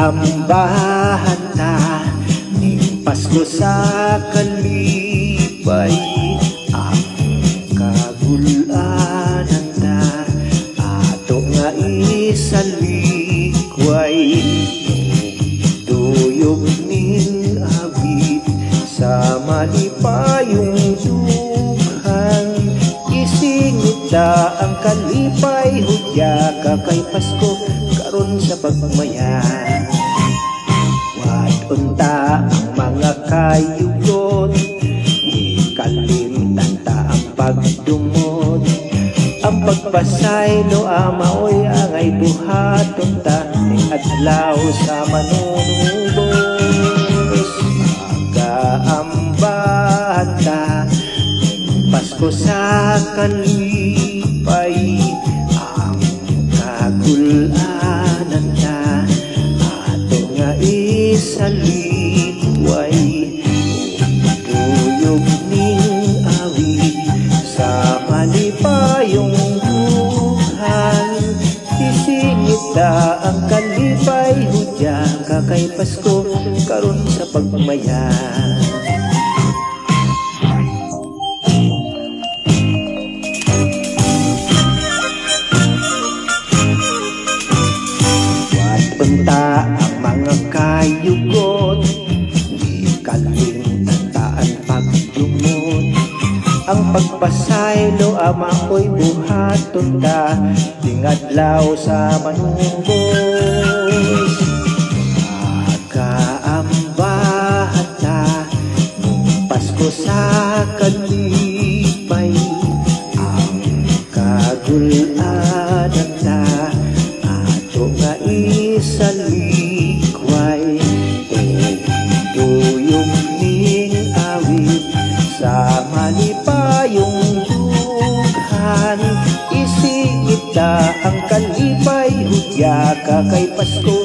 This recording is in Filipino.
ambahan ta ning Pasko sa kalipay. Ang kagulanan ta ato nga isalikway. Tuyog ning awit sa malipayong dughan. Isingit ta ang kalipay, hudya ka kay Pasko karon sa pagmayan. Wadunta ang mga kayugot, ikalimtan ta ang pagdumot. Ang pagpasaylo amaoy angay buhaton ta ning adlaw sa manunubos. Magaambahan ta ning Pasko sa kalipay. Ang kagulanan ta ato nga isalikway. Tuyog ning awit sa malipayong dughan. Isingit ta ang kalipay, hudya ka kay Pasko karon sa pagmayan. Wadunta ang mga kayugot, ikalimtan ta ang pagdumot. Ang pagpasaylo amaoy buhaton ta ning adlaw sa manunubos. Magaambahan ta ning Pasko sa kalipay. Ang kagulanan ta ato nga isalikway. Tuyog ning awit sa malipayong dughan. Isingit ta ang kalipay, hudya ka kay Pasko